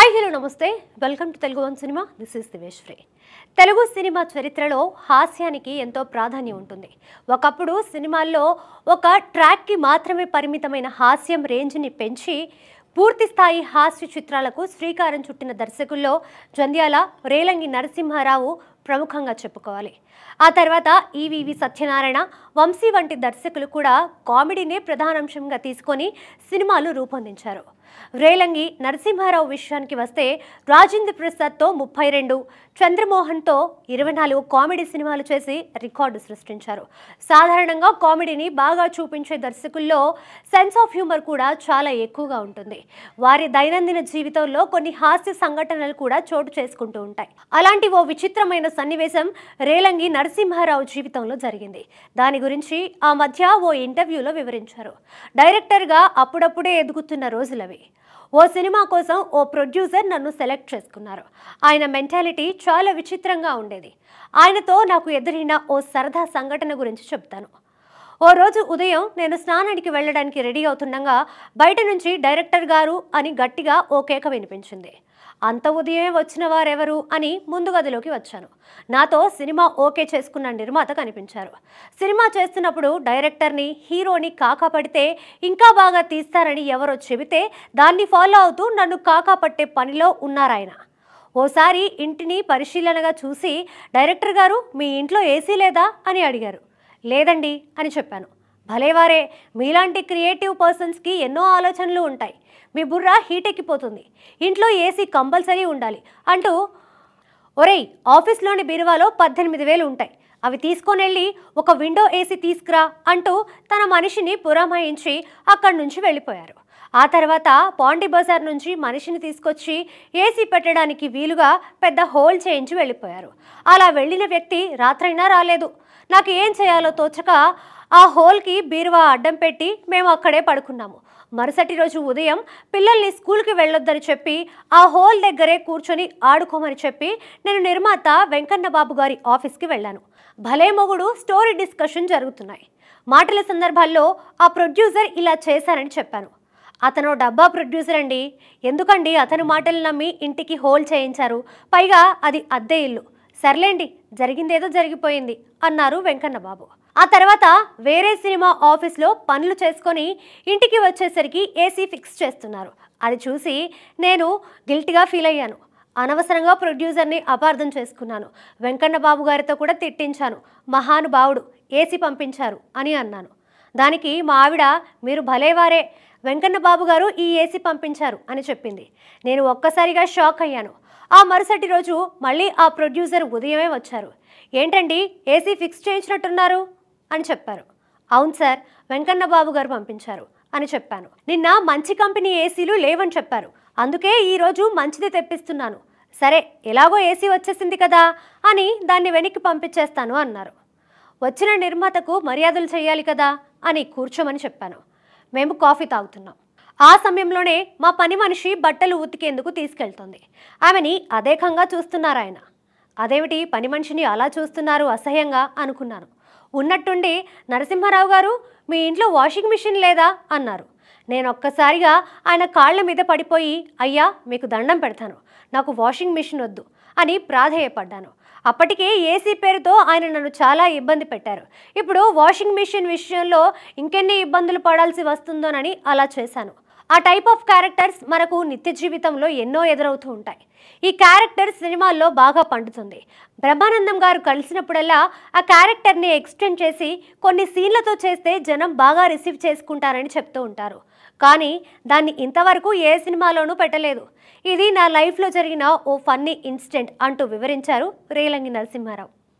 Hi hello నమస్తే welcome to Telugu one cinema. This is Divesh free. Telugu cinema చరిత్రలో హాస్యానికి ఎంతో ప్రాధాన్యం ఉంటుంది. ఒకప్పుడు సినిమాల్లో ఒక ట్రాక్కి మాత్రమే పరిమితమైన హాస్యం రేంజ్ని పెంచి పూర్తి స్థాయి హాస్య చిత్రాలకు శ్రీకారం చుట్టిన దర్శకుల్లో జంధ్యాల, రేలంగి నరసింహారావు ప్రముఖంగా చెప్పుకోవాలి. ఆ తర్వాత ఈవీవి సత్యనారాయణ, వంశీ వంటి దర్శకులు కూడా కామెడీనే ప్రధానాంశంగా తీసుకొని సినిమాలు రూపొందించారు. రేలంగి నరసింహారావు విషయానికి వస్తే రాజేంద్ర ప్రసాద్తో 32, చంద్రమోహన్తో 24 కామెడీ సినిమాలు చేసి రికార్డు సృష్టించారు. సాధారణంగా కామెడీని బాగా చూపించే దర్శకుల్లో సెన్స్ ఆఫ్ హ్యూమర్ కూడా చాలా ఎక్కువగా ఉంటుంది. వారి దైనందిన జీవితంలో కొన్ని హాస్య సంఘటనలు కూడా చోటు చేసుకుంటూ ఉంటాయి. అలాంటి ఓ విచిత్రమైన సన్నివేశం రేలంగి నరసింహారావు జీవితంలో జరిగింది. దాని గురించి ఆ మధ్య ఓ ఇంటర్వ్యూలో వివరించారు. డైరెక్టర్గా అప్పుడప్పుడే ఎదుగుతున్న రోజులవి. ఓ సినిమా కోసం ఓ ప్రొడ్యూసర్ నన్ను సెలెక్ట్ చేసుకున్నారు. ఆయన మెంటాలిటీ చాలా విచిత్రంగా ఉండేది. ఆయనతో నాకు ఎదురైన ఓ సరదా సంఘటన గురించి చెప్తాను. ఓ రోజు ఉదయం నేను స్నానానికి వెళ్ళడానికి రెడీ అవుతుండగా బయట నుంచి డైరెక్టర్ గారు అని గట్టిగా ఓ కేక వినిపించింది. అంత ఉదయమే వచ్చిన వారెవరు అని ముందు గదిలోకి వచ్చాను. నాతో సినిమా ఓకే చేసుకున్న నిర్మాత కనిపించారు. సినిమా చేస్తున్నప్పుడు డైరెక్టర్ని, హీరోని కాకా పడితే ఇంకా బాగా తీస్తారని ఎవరో చెబితే దాన్ని ఫాలో అవుతూ నన్ను కాకా పట్టే పనిలో ఉన్నారాయన. ఓసారి ఇంటిని పరిశీలనగా చూసి డైరెక్టర్ గారు, మీ ఇంట్లో ఏసీ లేదా అని అడిగారు. లేదండి అని చెప్పాను. భలేవారే, మీలాంటి క్రియేటివ్ పర్సన్స్కి ఎన్నో ఆలోచనలు ఉంటాయి. మీ బుర్ర హీట్ ఎక్కిపోతుంది. ఇంట్లో ఏసీ కంపల్సరీ ఉండాలి అంటూ, ఒరేయ్ ఆఫీస్లోని బీరువాలో 18,000 ఉంటాయి, అవి తీసుకొని వెళ్ళి ఒక విండో ఏసీ తీసుకురా అంటూ తన మనిషిని పురమాయించి అక్కడి నుంచి వెళ్ళిపోయారు. ఆ తర్వాత పాండి బజార్ నుంచి మనిషిని తీసుకొచ్చి ఏసీ పెట్టడానికి వీలుగా పెద్ద హోల్ చేయించి వెళ్ళిపోయారు. అలా వెళ్ళిన వ్యక్తి రాత్రైనా రాలేదు. నాకు ఏం చేయాలో తోచక ఆ హోల్కి బీరువా అడ్డం పెట్టి మేము అక్కడే పడుకున్నాము. మరుసటి రోజు ఉదయం పిల్లల్ని స్కూల్కి వెళ్ళొద్దని చెప్పి ఆ హోల్ దగ్గరే కూర్చొని ఆడుకోమని చెప్పి నేను నిర్మాత వెంకన్న బాబు గారి ఆఫీస్కి వెళ్ళాను. భలే మొగుడు స్టోరీ డిస్కషన్ జరుగుతున్నాయి. మాటల సందర్భాల్లో ఆ ప్రొడ్యూసర్ ఇలా చేశారని చెప్పాను. అతను డబ్బా ప్రొడ్యూసర్ అండి, ఎందుకండి అతని మాటలు నమ్మి ఇంటికి హోల్ చేయించారు, పైగా అది అద్దె ఇల్లు. సర్లేండి, జరిగిందేదో జరిగిపోయింది అన్నారు వెంకన్న బాబు. ఆ తర్వాత వేరే సినిమా ఆఫీస్లో పనులు చేసుకొని ఇంటికి వచ్చేసరికి ఏసీ ఫిక్స్ చేస్తున్నారు. అది చూసి నేను గిల్టీగా ఫీల్ అయ్యాను. అనవసరంగా ప్రొడ్యూసర్ని అపార్థం చేసుకున్నాను. వెంకన్న బాబు గారితో కూడా తిట్టించాను. మహానుభావుడు ఏసీ పంపించారు అని అన్నాను. దానికి మా ఆవిడ, మీరు భలేవారే, వెంకన్న బాబు గారు ఈ ఏసీ పంపించారు అని చెప్పింది. నేను ఒక్కసారిగా షాక్ అయ్యాను. ఆ మరుసటి రోజు మళ్ళీ ఆ ప్రొడ్యూసర్ ఉదయమే వచ్చారు. ఏంటండి ఏసీ ఫిక్స్ చేయించినట్టున్నారు అని చెప్పారు. అవును సార్, వెంకన్న బాబు గారు పంపించారు అని చెప్పాను. నిన్న మంచి కంపెనీ ఏసీలు లేవని చెప్పారు, అందుకే ఈరోజు మంచిది తెప్పిస్తున్నాను. సరే, ఎలాగో ఏసీ వచ్చేసింది కదా అని దాన్ని వెనక్కి పంపించేస్తాను అన్నారు. వచ్చిన నిర్మాతకు మర్యాదలు చేయాలి కదా అని కూర్చోమని చెప్పాను. మేము కాఫీ తాగుతున్నాం. ఆ సమయంలోనే మా పని మనిషి బట్టలు ఉతికేందుకు తీసుకెళ్తుంది. ఆమెని అదేకంగా చూస్తున్నారాయన. అదేమిటి పని మనిషిని అలా చూస్తున్నారు అసహ్యంగా అనుకున్నాను. ఉన్నట్టుండి, నరసింహారావు గారు, మీ ఇంట్లో వాషింగ్ మిషన్ లేదా అన్నారు. నేను ఒక్కసారిగా ఆయన కాళ్ళ మీద పడిపోయి, అయ్యా మీకు దండం పెడతాను, నాకు వాషింగ్ మిషన్ వద్దు అని ప్రాధేయపడ్డాను. అప్పటికే ఏసీ పేరుతో ఆయన నన్ను చాలా ఇబ్బంది పెట్టారు. ఇప్పుడు వాషింగ్ మిషన్ విషయంలో ఇంకెన్ని ఇబ్బందులు పడాల్సి వస్తుందోనని అలా చేశాను. ఆ టైప్ ఆఫ్ క్యారెక్టర్స్ మనకు నిత్య జీవితంలో ఎన్నో ఎదురవుతూ ఉంటాయి. ఈ క్యారెక్టర్ సినిమాల్లో బాగా పండుతుంది. బ్రహ్మానందం గారు కలిసినప్పుడల్లా ఆ క్యారెక్టర్ని ఎక్స్టెండ్ చేసి కొన్ని సీన్లతో చేస్తే జనం బాగా రిసీవ్ చేసుకుంటారని చెప్తూ ఉంటారు. కానీ దాన్ని ఇంతవరకు ఏ సినిమాలోనూ పెట్టలేదు. ఇది నా లైఫ్లో జరిగిన ఓ ఫన్నీ ఇన్సిడెంట్ అంటూ వివరించారు రేలంగి నరసింహారావు.